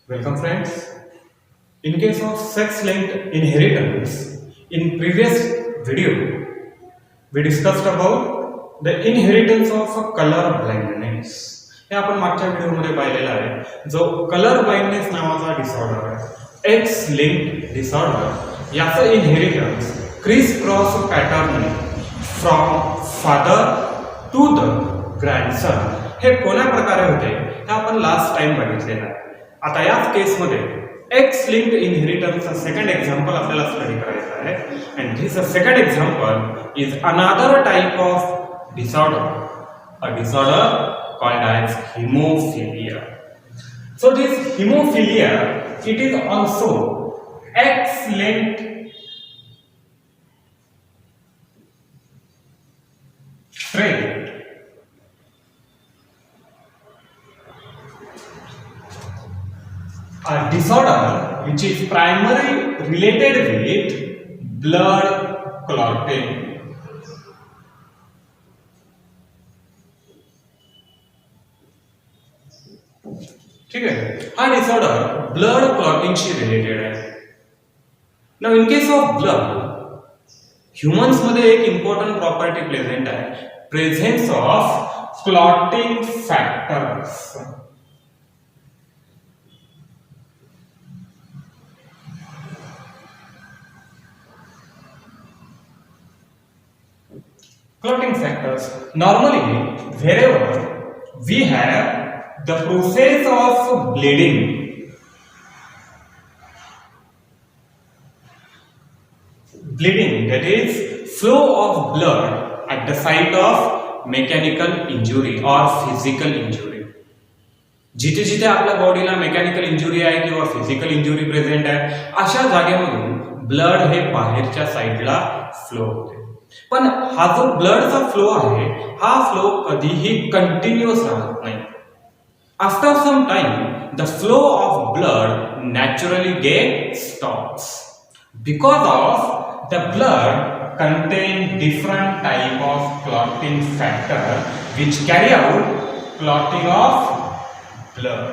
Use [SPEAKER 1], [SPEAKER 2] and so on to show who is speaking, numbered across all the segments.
[SPEAKER 1] Welcome friends. In case of sex-linked inheritance, in previous video, we discussed about the inheritance of color blindness. हे आपण मागच्या व्हिडिओमध्ये पाहिलेलं आहे. जो कलर ब्लाइंडनेस नावाचा डिसऑर्डर आहे, एक्स लिंक्ड डिसऑर्डर, याचं inheritance criss cross pattern from father to the grandson हे कोण्या प्रकारे होते हे आपण लास्ट टाइम बघितलेलं आहे. आता याच केसमध्ये एक्स लिंक्ड इनहेरिटन्सचा सेकंड एक्झाम्पल आपल्याला स्टडी करायचा आहे. And this second example is another type of disorder, a disorder called as hemophilia. So this hemophilia, it is also X-linked trait. A disorder which is primarily related with blood clotting. ठीक है, हा disorder blood क्लॉटिंगशी related आहे. Now in case of blood, humans मध्ये एक important property present आहे, presence of clotting factors. Clotting factors. Normally, wherever we have the process of bleeding, that is flow of blood at the site of mechanical injury or physical injury. जिथे जिथे आपल्या बॉडीला mechanical injury आहे किंवा physical injury present आहे, अशा जागेमधून blood हे बाहेरच्या साईडला फ्लो होते. पण हा जो ब्लडचा फ्लो आहे, हा फ्लो कधीही कंटिन्युअस राहत नाही. After some time, the flow of blood naturally gets stops because of the blood contain different type of clotting factor which carry out clotting of blood.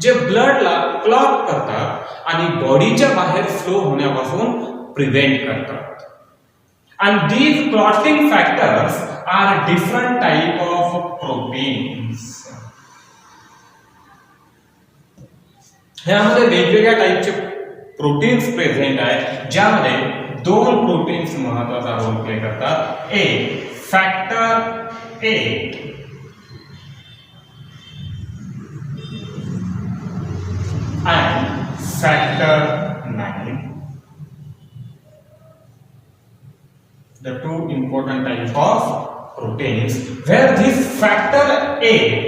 [SPEAKER 1] जे ब्लडला क्लॉट करतात आणि बॉडीच्या बाहेर फ्लो होण्यापासून प्रिव्हेंट करतात. And these clotting factors are different type of proteins. ह्यामध्ये वेगवेगळ्या टाइपचे proteins present आहेत, ज्यामध्ये दोन प्रोटीन्स महत्त्वाचा रोल प्ले करतात. एक factor 8 and factor 9. The two important types of proteins, where this factor 8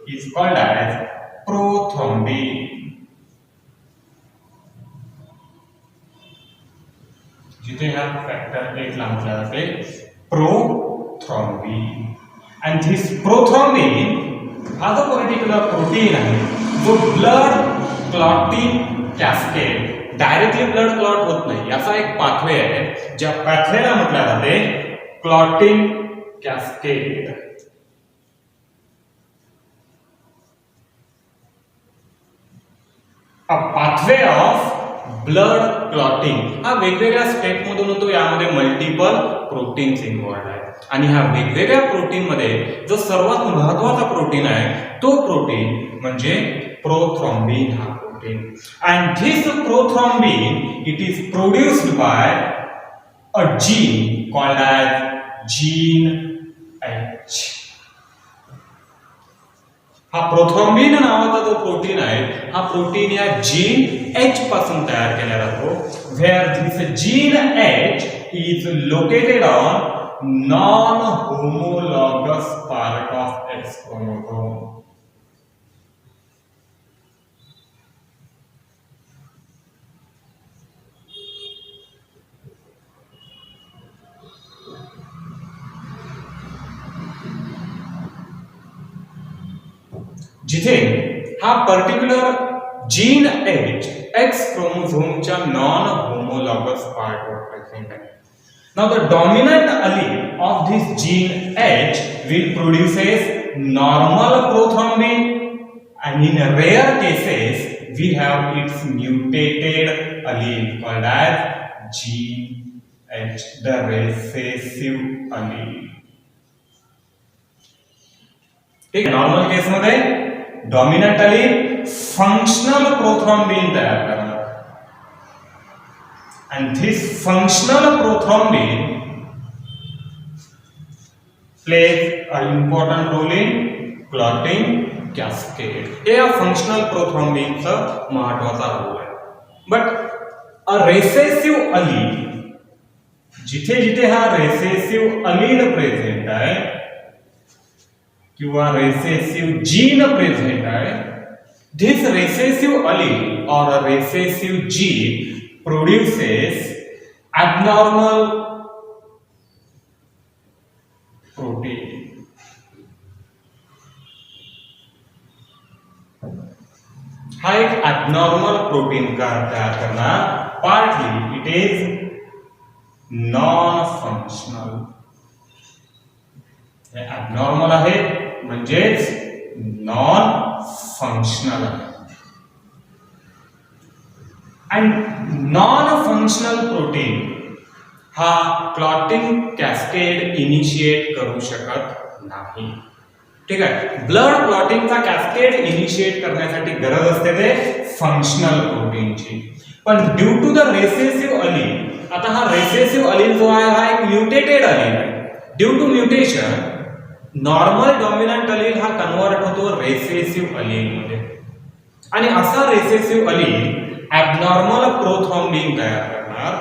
[SPEAKER 1] is called as prothrombin. जिथे हा फॅक्टर 8 ला म्हटलं जाते प्रोथ्रॉम्बिन. अँड धिस प्रोथ्रॉम्बिन हा जो पर्टिक्युलर प्रोटीन आहे, जो blood clotting cascade, directly blood clot होत नाही, याचा एक पाथवे आहे, ज्या पाथवेला म्हटलं जाते clotting cascade. A pathway of blood clotting हा वेगवेगळ्या स्टेप मधून होतो. यामध्ये मल्टिपल प्रोटीन्स इन्व्हॉल्व आहे आणि ह्या वेगवेगळ्या प्रोटीन मध्ये जो सर्वात महत्त्वाचा प्रोटीन आहे, तो प्रोटीन म्हणजे प्रोथ्रॉम्बिन हा protein. And this prothrombin it is produced by a gene called as gene H. हा प्रोथ्रॉम्बिन नावाचा जो प्रोटीन आहे, हा प्रोटीन या जीन H पासून तयार केला जातो. Where this gene H is located on non homologous part of X chromosome. जिथे हा पर्टिक्युलर जीन H X क्रोमोसोमच्या नॉन होमोलॉगस पार्टवर प्रेझेंट आहे. Now the dominant allele of this gene H will produces normal prothrombin, and in rare cases we have its mutated allele called as GH, the recessive allele. ठीक, normal case मध्ये dominant allele functional प्रोथ्रॉम्बिन तयार करणार, and this functional prothrombin plays an important role in clotting cascade. हे या functional प्रोथ्रॉम्बिनचा महत्त्वाचा role आहे. But a recessive allele, जिथे जिथे हा रेसेसिव्ह allele प्रेझेंट आहे किंवा रेसेसिव्ह जीन प्रेझेंट आहे, this recessive allele or a recessive gene produces abnormal protein. हा एक abnormal protein का तयार करना, partly it is non-functional. Hey abnormal आहे म्हणजेच non-functional आहे. and non-functional protein हा क्लॉटिंग कॅस्केड इनिशिएट करू शकत नाही. ठीक आहे, ब्लड क्लॉटिंगचा कॅस्केड इनिशिएट करण्यासाठी गरज असते ते फंक्शनल प्रोटीनची. पण due to the recessive allele, आता हा रेसेसिव्ह allele जो आहे हा एक म्युटेटेड allele आहे. Due to mutation normal dominant allele हा कन्वर्ट होतो रेसेसिव्ह allele मध्ये, आणि असा रेसेसिव्ह allele ॲबनॉर्मल प्रोथ्रॉम्बिन तयार करणार,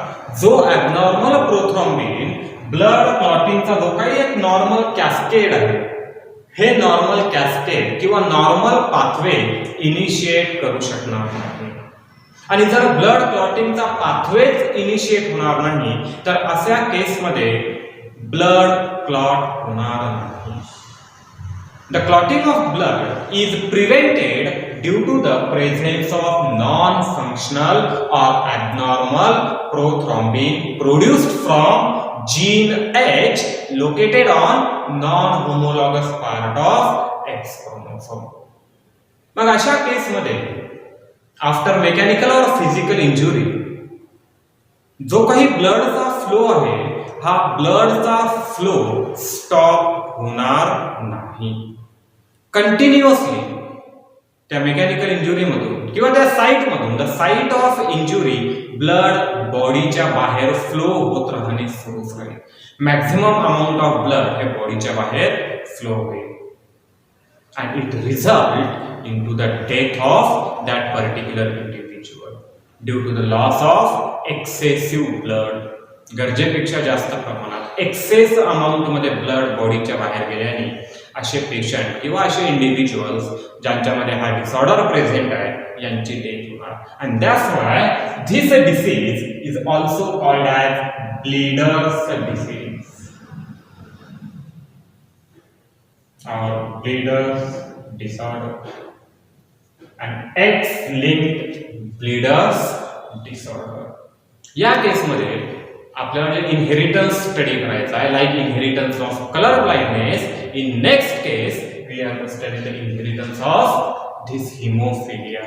[SPEAKER 1] जो ॲबनॉर्मल प्रोथ्रॉम्बिन ब्लड क्लॉटिंगचा जो काही एक नॉर्मल कॅस्केड आहे, हे नॉर्मल कॅस्केड किंवा नॉर्मल पाथवे इनिशिएट करू शकणार नाही. आणि जर ब्लड क्लॉटिंगचा पाथवेच इनिशिएट होणार नाही तर अशा केसमध्ये ब्लड क्लॉट होणार नाही. The clotting of blood is prevented due to the presence of non-functional or abnormal prothrombin produced from gene H located on non-homologous part of X chromosome. मग अशा केस मध्ये after mechanical और physical injury जो काही ब्लडचा flow आहे, हा ब्लडचा flow stop होणार नाही. Continuously त्या मेकॅनिकल इंजुरी मधून किंवा त्या साइट मधून, the site of injury, blood बॉडीच्या बाहेर फ्लो होत राहणे सुरू राहील. मॅक्झिमम अमाउंट ऑफ ब्लड हे बॉडीच्या बाहेर फ्लो होईल, and it result into the death of that particular individual due to the loss of excessive blood. गरजेपेक्षा जास्त प्रमाणात एक्सेस अमाउंट मध्ये ब्लड बॉडीच्या बाहेर गेल्याने असे पेशंट किंवा असे इंडिव्हिज्युअल्स ज्यांच्यामध्ये हा डिसऑर्डर प्रेझेंट आहे यांची डेथ होणार. and that's why this disease is also called as bleeders disease or bleeders disorder and X-linked bleeders disorder. या केस मध्ये आपल्याला इनहेरिटन्स स्टडी करायचा आहे, like inheritance of colour blindness. In next case we are to study the inheritance of this haemophilia.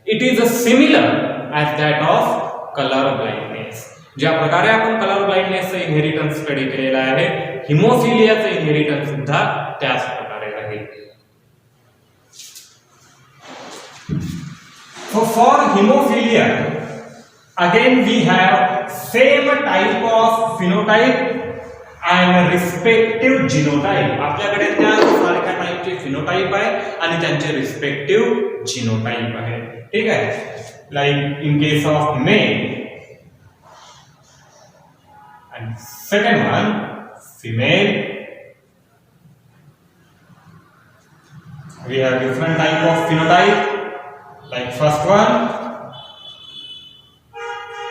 [SPEAKER 1] It is similar as that of colour blindness. ज्या प्रकारे आपण colour ब्लाइंडनेसचं inheritance study केलेला आहे, हिमोफिलियाचं inheritance सुद्धा त्याच प्रकारे राहील. So for hemophilia, again we have same type of phenotype and respective genotype. आपल्याकडे त्या सारख्या टाइपचे फिनोटाइप आहे आणि त्यांचे रिस्पेक्टिव्ह जीनोटाइप आहे. ठीक आहे, like in case of mail and second one female, we have different type of phenotype. Like first one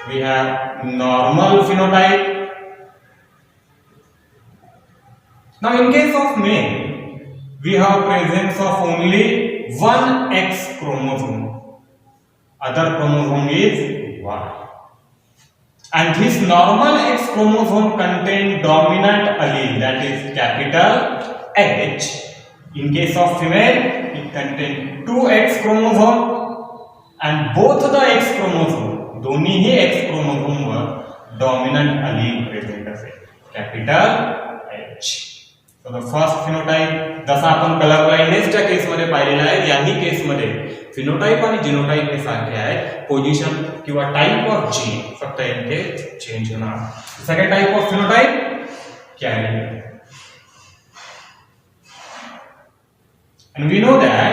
[SPEAKER 1] we have normal phenotype. Now in case of male we have presence of only one X chromosome, other chromosome is Y, and this normal X chromosome contain dominant allele, that is capital H. In case of female it contain two X chromosome and both the x chromosome, दोन्हीही x क्रोमोझोमवर dominant allele present असेल, capital H. So the first phenotype, जसा आपण colour ब्लाइंडनेसच्या केसमध्ये पाहिलेला आहे, याही केसमध्ये फिनोटाइप आणि जिनोटाइप हे सारखे आहेत. पोझिशन किंवा टाइप ऑफ जीन फक्त इथे चेंज होणार. Second type of phenotype, carrier. And we know that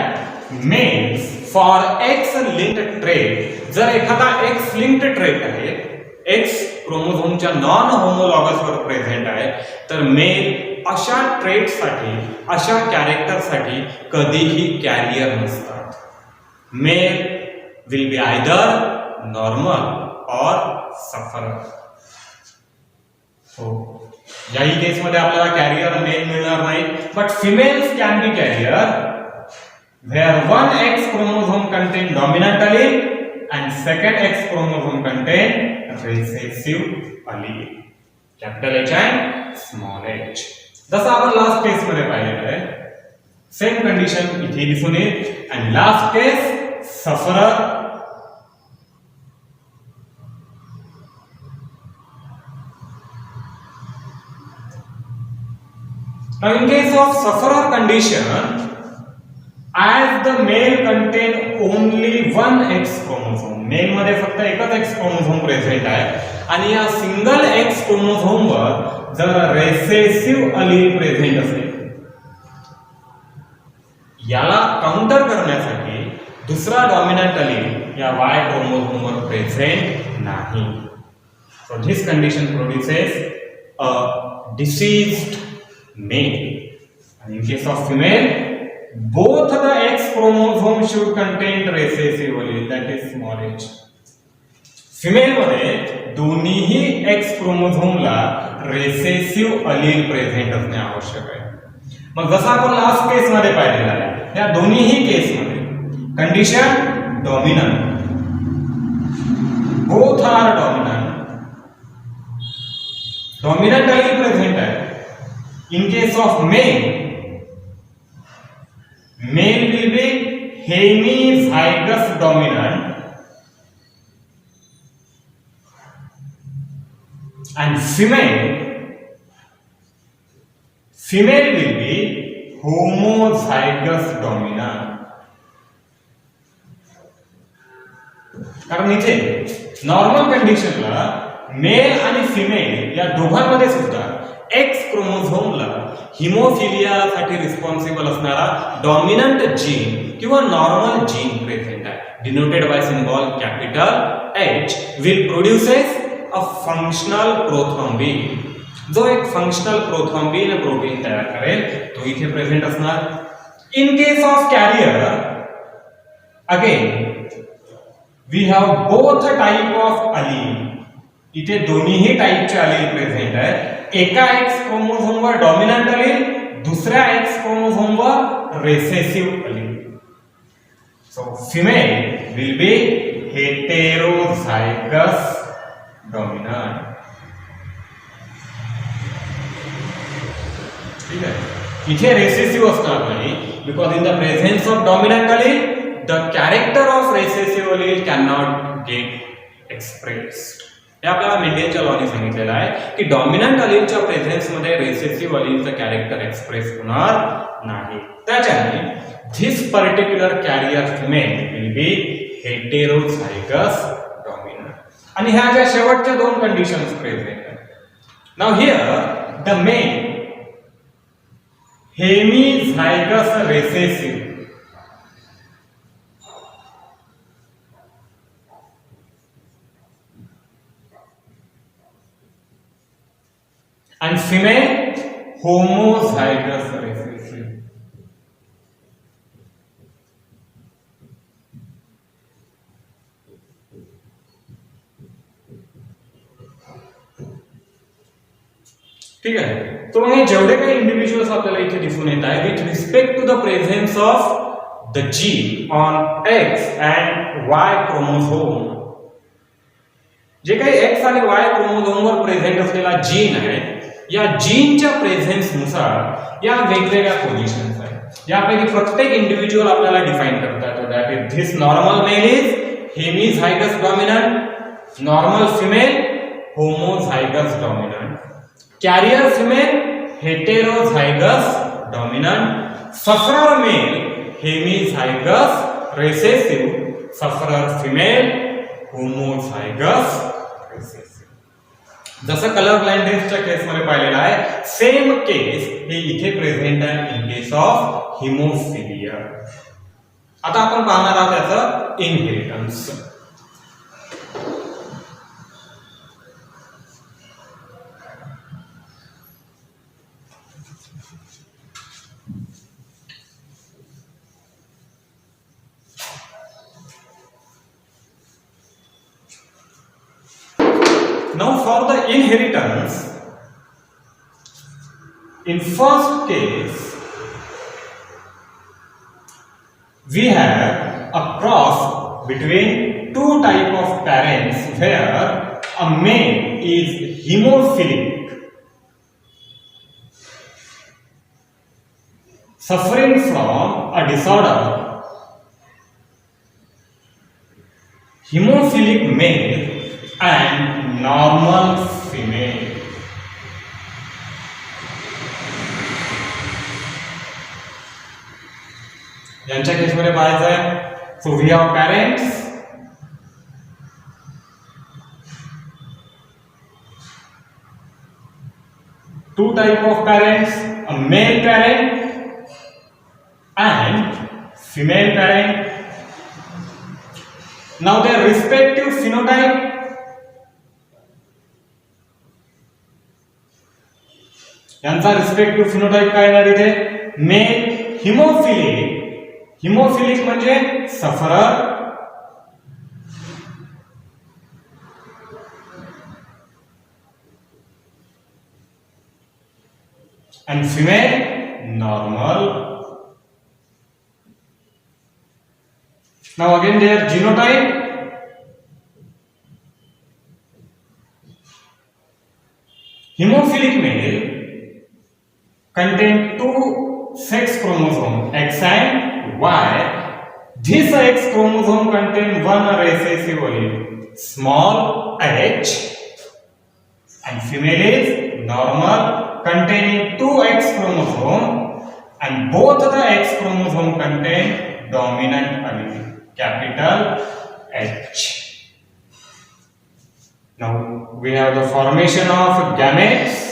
[SPEAKER 1] males for X linked trait, जर एखादा X linked trait आहे, X क्रोमोझोमच्या नॉन होमोलॉगस वर प्रेझेंट आहे, तर मेल अशा ट्रेट साठी, अशा कॅरेक्टर साठी कधीही कॅरियर नसतात. Male will be either normal or sufferer. हो, याही केसमध्ये आपल्याला कॅरियर मेल मिळणार नाही, but females can be carrier where one X chromosome contain dominant allele and second X chromosome contain recessive allele, capital H and small h. जसं आपण last case मध्ये पाहिलेलं आहे, सेम कंडिशन इथे दिसून येईल. and last case sufferer, now in case of sufferer condition, as the male contain only one X chromosome, male मध्ये फक्त एकच X क्रोमोझोम प्रेझेंट आहे आणि या सिंगल X क्रोमोझोम वर जर रेसेसिव्ह अलील प्रेझेंट असेल, याला काउंटर करण्यासाठी दुसरा डॉमिनंट अलील या Y क्रोमोझोम वर प्रेझेंट नाही. So this condition produces a diseased male. आणि in case of female, both the X chromosome should contain recessive allele, that is small h. Female मध्ये दोन्हीही X क्रोमोझोमला रेसेसिव्ह अलील present असणे आवश्यक आहे. मग जसं आपण लास्ट केस मध्ये पाहिलेलं आहे, या दोन्हीही केस मध्ये condition dominant, both are dominant, dominant allele present आहे. In case of male, male will be hemizygous dominant and female will be homozygous dominant. कारण इथे नॉर्मल कंडिशनला मेल आणि फिमेल या दोघांमध्ये सुद्धा X क्रोमोझोमला हिमोफिलियासाठी रिस्पॉन्सिबल असणारा डॉमिनंट जीन किंवा नॉर्मल जीन प्रेझेंट आहे, denoted by symbol capital H, will produces a functional prothrombin. जो एक फंक्शनल प्रोथ्रोम्बिन प्रोटीन तयार करेल, तो इथे प्रेझेंट असणार. In case of carrier, again we have both type of allele. इथे दोन्हीही टाइपचे अलील प्रेझेंट आहे. एका X क्रोमोझोमवर डॉमिनंट अलील, दुसऱ्या X क्रोमोझोमवर recessive allele. So female will be heterozygous dominant. ठीक आहे, इथे रेसेसिव्ह असणार नाही, because in the presence of dominant allele the character of recessive allele can not get expressed. हे आपल्याला मेंडेलच्या लॉने सांगितलेलं आहे की डॉमिनंट अलीलच्या प्रेझेन्स मध्ये रेसेसिव्ह अलीलचं कॅरेक्टर एक्सप्रेस होणार नाही. त्याच्याने this particular carrier female will be heterozygous dominant. आणि ह्या ज्या शेवटच्या दोन कंडिशन्स प्रेझेंट आहेत. Now here the male hemizygous recessive and female homozygous recessive. ठीक आहे, तो मग जेवढे काही इंडिव्हिज्युअल्स आपल्याला इथे दिसून येत आहे with respect to the presence of the gene on X and Y chromosome, जे काही X आणि Y क्रोमोझोमवर प्रेझेंट असलेला जीन आहे, या जीनच्या प्रेझेन्स नुसार या वेगवेगळ्या पोझिशन्स आहेत. यापैकी प्रत्येक इंडिव्हिज्युअल आपल्याला डिफाइन करता येतो. That is this normal male is hemizygous dominant, normal female homozygous dominant, carrier female heterozygous dominant, sufferer male hemizygous recessive, sufferer female homozygous recessive. जसं कलर ब्लाइंडनेसच्या केसमध्ये पाहिलेलं आहे, सेम केस हे इथे प्रेझेंट आहे इन केस ऑफ हिमोफिलिया. आता आपण पाहणार आहोत त्याचं inheritance. Now for the inheritance, in first case we have a cross between two type of parents where a male is hemophilic, suffering from a disorder, hemophilic male and normal female. यांच्या केसमध्ये पाहायचं आहे, so we have parents, two type of parents, a male parent and female parent. Now their respective phenotype, यांचा respective phenotype काय येणार इथे, mail haemophilic, haemophilic म्हणजे sufferer, and female normal. Now again their genotype, hemophilic male contain two sex chromosomes X and Y. This X chromosome contain one recessive allele small h, and female is normal containing two X chromosome, and both the X chromosome contain dominant allele capital H. Now we have the formation of gametes.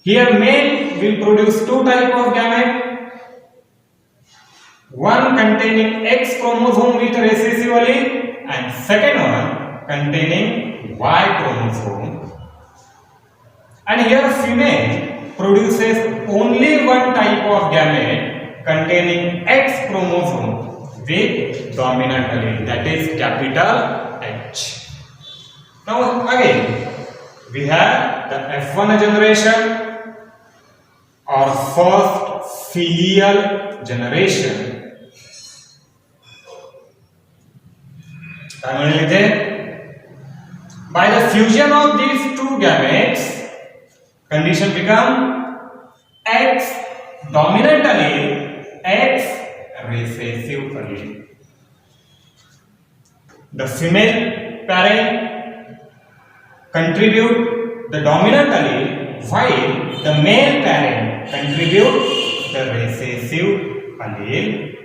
[SPEAKER 1] Here male will produce two type of gamete, one containing X chromosome with recessive allele and second one containing Y chromosome. And here female produces only one type of gamete containing X chromosome with dominant allele, that is capital H. Now again we have the F1 generation or first filial generation. By the fusion of these two gametes, condition become X dominant allele, X recessive allele. The female parent contribute the dominant allele while the male parent contribute the recessive allele.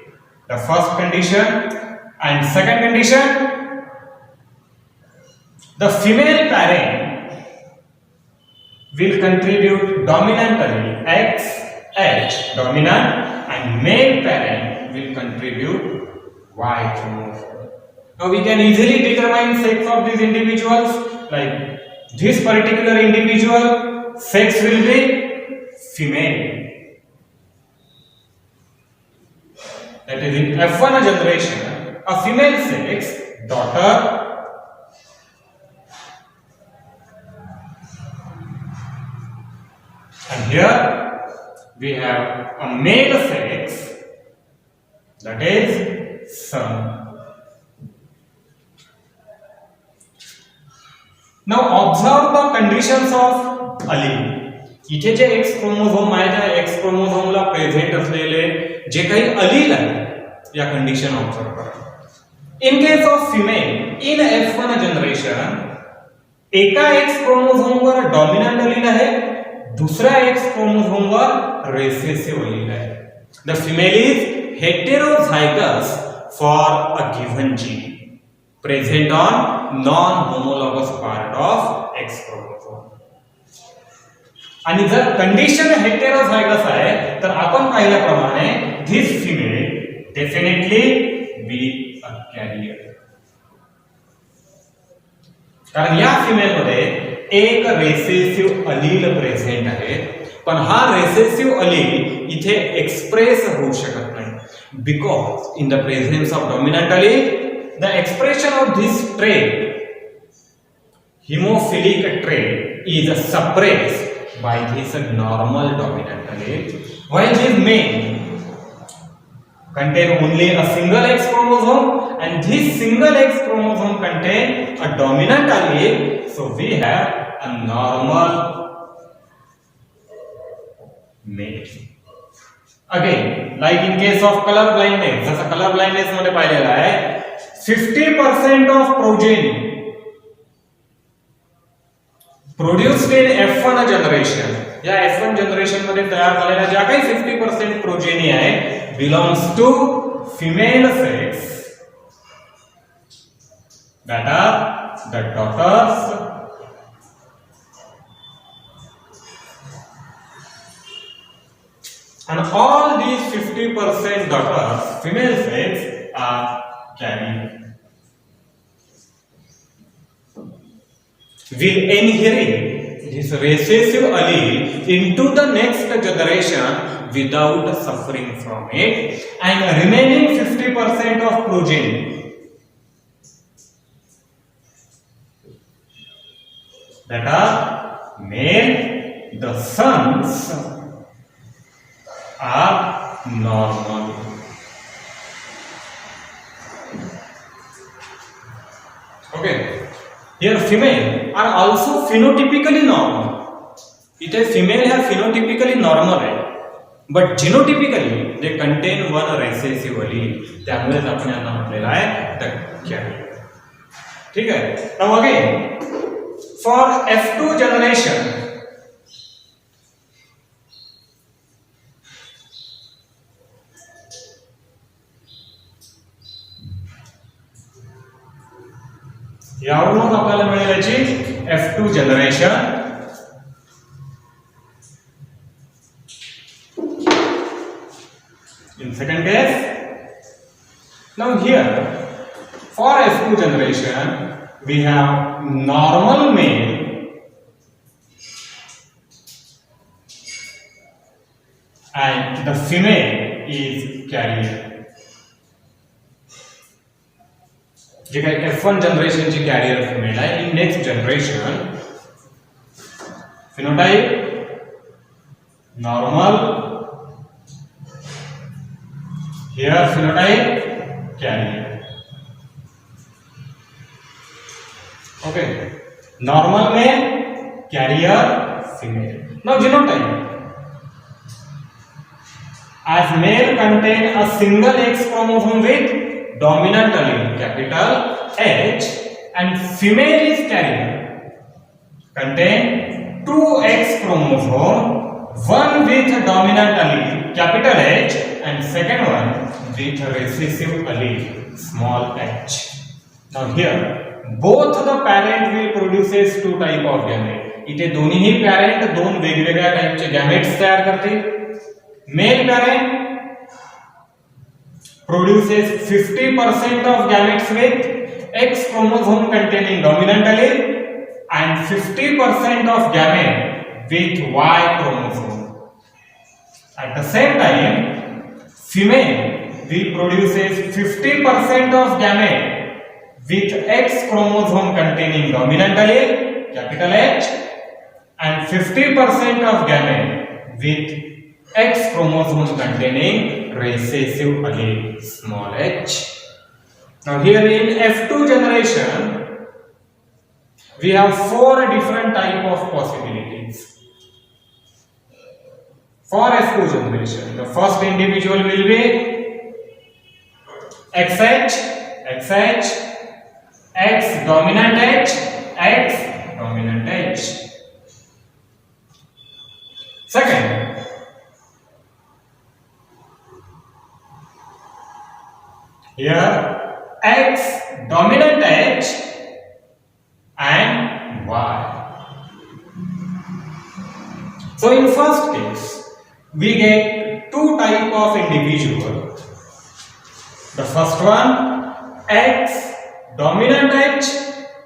[SPEAKER 1] The first condition. And second condition, the female parent will contribute dominant allele X, H dominant, and male parent will contribute Y chromosome. Now we can easily determine sex of these individuals. Like this particular individual, sex will be female. That is in F1 generation, a female sex, daughter. And here we have a male sex, that is son. Now observe the conditions of allele. इथे जे x chromosome आहे त्या x क्रोमोझोमला present असलेले जे काही अलील आहे, या condition observe करा. In case of female in F1 generation एका X क्रोमोझोमवर डॉमिनंट अलील आहे, दुसऱ्या एक्स क्रोमोझोमवर रेसेसिव्ह अलील आहे. The female is heterozygous for a given gene present on non homologous part of X chromosome. आणि जर condition heterozygous आहे तर आपण पाहिल्याप्रमाणे this female definitely be a carrier. कारण या फिमेल मध्ये एक रेसेसिव्ह अलील प्रेझेंट आहे, पण हा रेसेसिव्ह अलील इथे एक्सप्रेस होऊ शकत नाही because in the presence of dominant allele the expression of this trait haemophilic trait is suppressed by this normal dominant allele, while this male contain only a single X chromosome and this single X chromosome contain a dominant allele, so we have a normal male. Again, like in case of color blindness, जसा color blindness मध्ये पाहिलेला आहे 50% of progeny produced in F1 generation, या F1 generation मध्ये तयार झालेल्या ज्या काही 50% प्रोजेनी आहे belongs to female sex, that are the daughters and all these 50% daughters female sex are carried. Will inherit this recessive allele into the next generation without suffering from it, and remaining 50% of progeny that are male, the sons are normal. Okay. Here female are also phenotypically normal. इथे female ह्या phenotypically normal आहे, but genotypically they contain one recessive allele. त्यामुळे आपण यांना म्हटलेलं आहे the carrier. ठीक आहे. Now again for F2 generation यावरून आपल्याला मिळेल याची F2 generation. In second case, now here for F2 generation we have normal male and the female is carrier. जे काही F1 जनरेशन ची कॅरियर फिमेल आहे, in next generation phenotype normal, here phenotype carrier. Okay, normal में carrier female. Now genotype as male contain a single X chromosome with dominant allele capital H and female is carrier contain two X chromosome, one with dominant allele capital H and second one with recessive allele small h. Now here both the parent will produces two type of gamete. इथे दोन्ही parent दोन वेगवेगळ्या टाइपचे gametes तयार करते. Male parent produces 50% of gametes with X chromosome containing dominant allele and 50% of gamete with Y chromosome. At the same time, female will produces 50% of gamete with X chromosome containing dominant allele capital H and 50% of gamete with X chromosome containing recessive allele small h. Now here in F2 generation we have four different type of possibilities. For F2 generation the first individual will be XH, XH, X dominant H, X dominant H. Second, here X dominant H and Y. So in first case, we get two type of individual. The first one, X dominant H,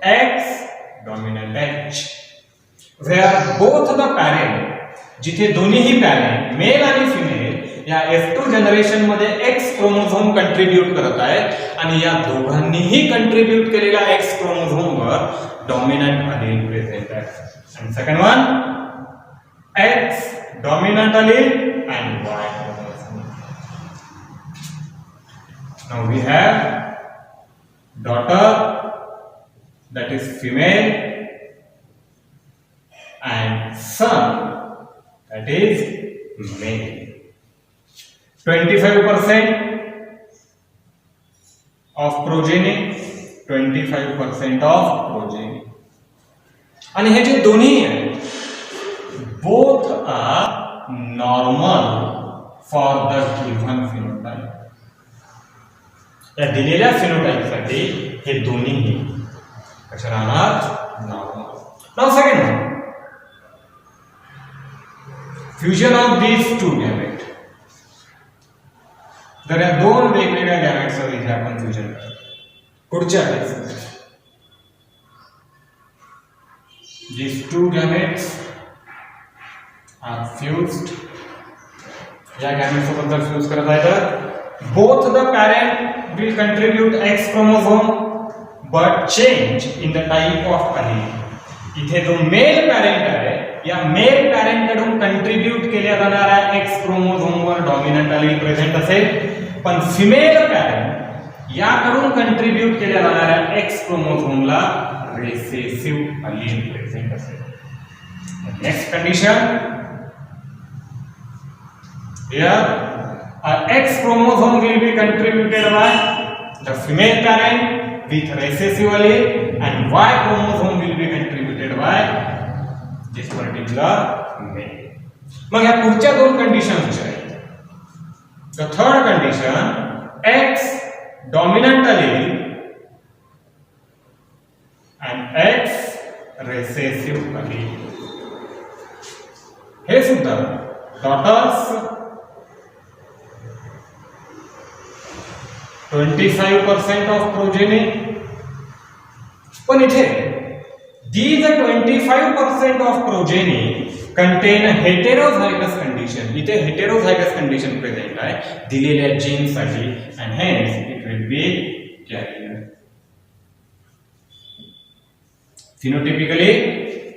[SPEAKER 1] X dominant H, where both the parent, जिथे दोन्हीही parent mail आणि female या F2 generation मध्ये X chromosome contribute करत आहेत आणि या दोघांनीही कंट्रीब्यूट केलेल्या X क्रोमोझोम वर डॉमिनंट अलील प्रेझेंट आहे. आणि second one, X dominant allele and Y chromosome. Now we have daughter, that is female, and son, that is male. 25% of progeny, 25% of progeny. आणि हे जे दोन्ही आहेत, both are normal for the given phenotype. या दिलेल्या phenotype साठी हे दोन्हीही कसे राहणार? Normal. Now second one, fusion of these two gamete. जर या दोन वेगवेगळ्या गॅमेट्सचं इथे आपण फ्युजन करतो, पुढच्या केसमध्ये these two gametes are fused. या गॅमेट सोबत जर फ्यूज करत आहे तर both the parent will contribute X chromosome but change in the type of allele. इथे जो मेल पॅरेंट आहे या मेल पॅरेंट कडून कंट्रीब्यूट केल्या जाणाऱ्या X क्रोमोझोम वर डॉमिनंट अलील प्रेझेंट असेल, पण फिमेल पॅरेंट याकडून कंट्रीब्यूट केल्या जाणाऱ्या X क्रोमोझोमला रिसेसिव्ह अलील प्रेझेंट असेल. Next condition, here X chromosome will be contributed by the female parent with recessive allele and Y chromosome will be contributed by this particular male. मग या पुढच्या दोन conditions आहेत. The third condition, X dominant allele and X recessive allele. हे सुद्धा daughters 25% of progeny, पण इथे these 25% of progeny contain heterozygous condition. इथे heterozygous condition present आहे दिलेल्या जीन साठी and hence it will be carrier. Phenotypically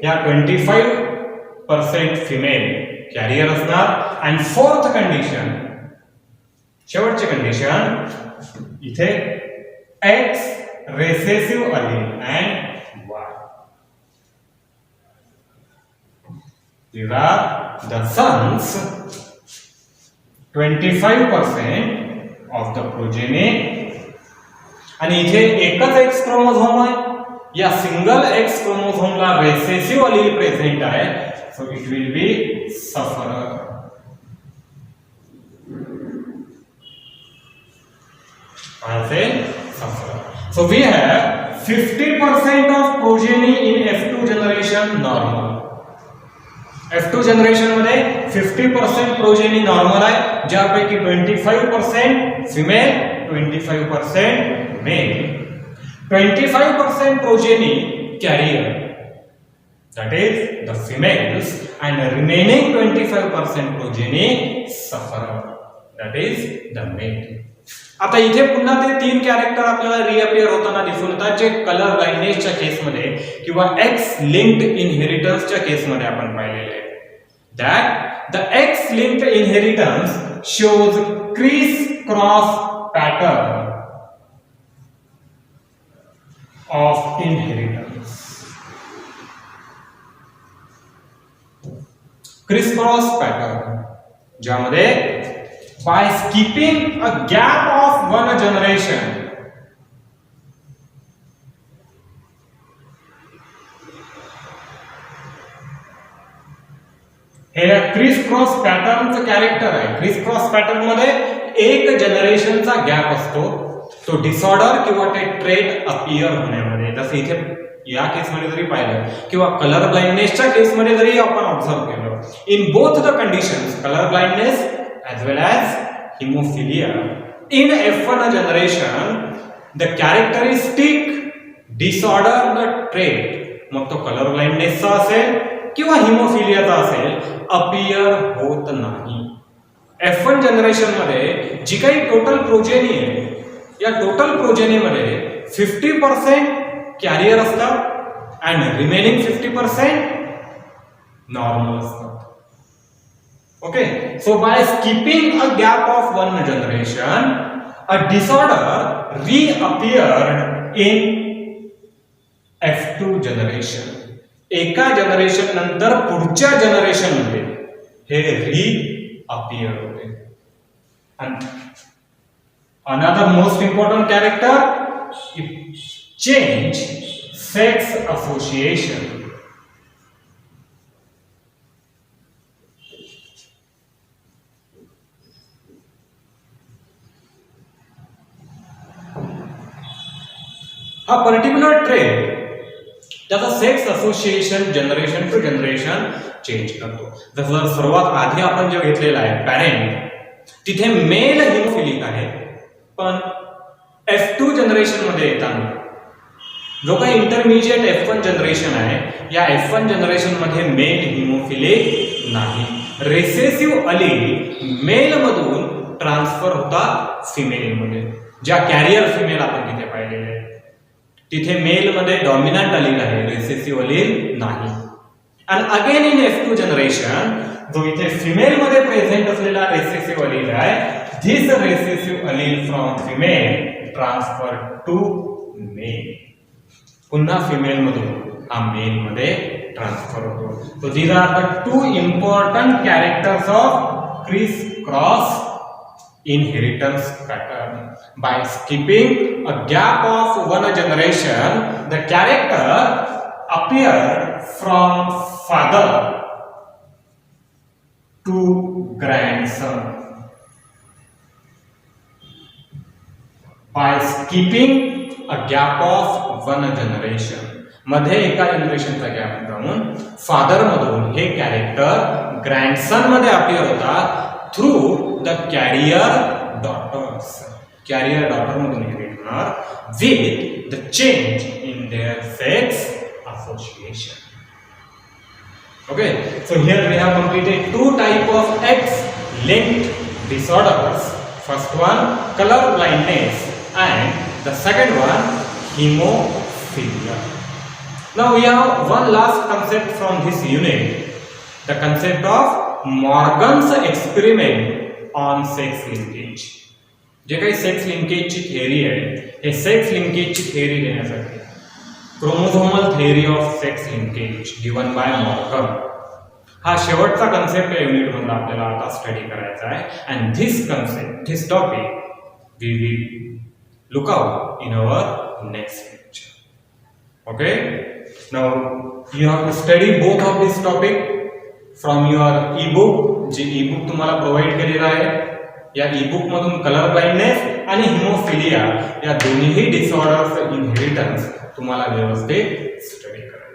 [SPEAKER 1] या 25% female carrier असणार. and fourth condition, शेवटची कंडिशन, इथे X recessive allele and Y. These are the sons, 25% of the progeny. आणि इथे एकच X क्रोमोझोम आहे, या single X क्रोमोझोमला recessive allele present आहे, so it will be sufferer. So we have 50% of progeny in F2 generation normal. F2 generation मध्ये 50% progeny normal आहे, ज्यापैकी 25% female, 25% male. 25% progeny carrier, that is the females, and remaining 25% progeny sufferer, that is the male. आता इथे पुन्हा ते तीन character आपल्याला रिअपियर होताना दिसून येतात, जे कलर ब्लाइंडनेसच्या केसमध्ये किंवा एक्स लिंक्ड इनहेरिटन्सच्या केसमध्ये आपण पाहिलेले आहे. That the X linked inheritance shows criss cross pattern of inheritance. Criss cross pattern ज्यामध्ये by skipping a gap of one generation. हे क्रिस क्रॉस पॅटर्नचं कॅरेक्टर आहे. क्रिस क्रॉस पॅटर्न मध्ये एक जनरेशनचा गॅप असतो, तो डिसऑर्डर किंवा ते ट्रेट अपीयर होण्यामध्ये. जसं इथे या केसमध्ये जरी पाहिलं किंवा कलर ब्लाइंडनेसच्या केसमध्ये जरी आपण ऑब्झर्व केलं, in both the conditions colour blindness as well as haemophilia in F1 generation the characteristic disorder the trait, मग तो कलर ब्लाइंडनेसचा असेल किंवा हिमोफिलियाचा असेल, अपीयर होत नाही. F1 जनरेशन मध्ये जी काही टोटल प्रोजेनी आहे, या टोटल प्रोजेनीमध्ये 50% कॅरियर असतात अँड रिमेनिंग 50% नॉर्मल असतात. Okay, so by skipping a gap of one generation a disorder reappeared in F2 generation. एका जनरेशन नंतर पुढच्या जनरेशन मध्ये हे रिअपियर होते. Another most important character, change sex association. हा पर्टिक्युलर ट्रेड त्याचा sex association generation to generation change करतो. जसं सर्वात आधी आपण जे घेतलेला आहे पॅरेंट, तिथे मेल हिमोफिलिक आहे, पण F2 जनरेशन मध्ये येताना जो काही इंटरमिजिएट F1 जनरेशन आहे, या F1 जनरेशन मध्ये मेल हिमोफिलिक नाही. रिसेसिव्ह अलील मेल मधून ट्रान्सफर होतात फिमेल मध्ये. ज्या कॅरियर फिमेल आपण तिथे पाहिलेले आहे, तिथे मेल मध्ये डॉमिनंट अलील आहे, रिसेसिव्ह अलील नाही. आणि अगेन इन F2 जनरेशन जो इथे फिमेल मध्ये प्रेझेंट असलेला रिसेसिव्ह अलील आहे, this recessive allele from female transfer to male. पुन्हा फिमेल मधून हा मेल मध्ये ट्रान्सफर होतो. So these are the two important characters of criss cross inheritance pattern. By skipping a gap of one generation, the character appeared from father to grandson. By skipping a gap of one generation, मध्ये एका जनरेशनचा gap जाऊन father मधून हे character ग्रँडसन मध्ये appear होतात through the carrier daughters. Carrier daughter मधून inherit होणार with the change in their sex association. Okay, so here we have completed two type of X-linked disorders. First one, color blindness, and the second one, hemophilia. Now we have one last concept from this unit, the concept of Morgan's experiment on sex linkage. जे काही sex लिंकेजची theory आहे, हे sex लिंकेजची theory देण्यासाठी chromosomal theory of sex linkage given by Morgan हा शेवटचा concept या unit मधला आपल्याला आता study करायचा आहे. And this concept, this topic we will look out in our next lecture. Okay, now you have to study both of this topic from your ebook. जे ebook तुम्हाला provide केलेलं आहे, या ebook मधून colour blindness आणि haemophilia या दोन्ही disorders inheritance तुम्हाला व्यवस्थित स्टडी करायचं.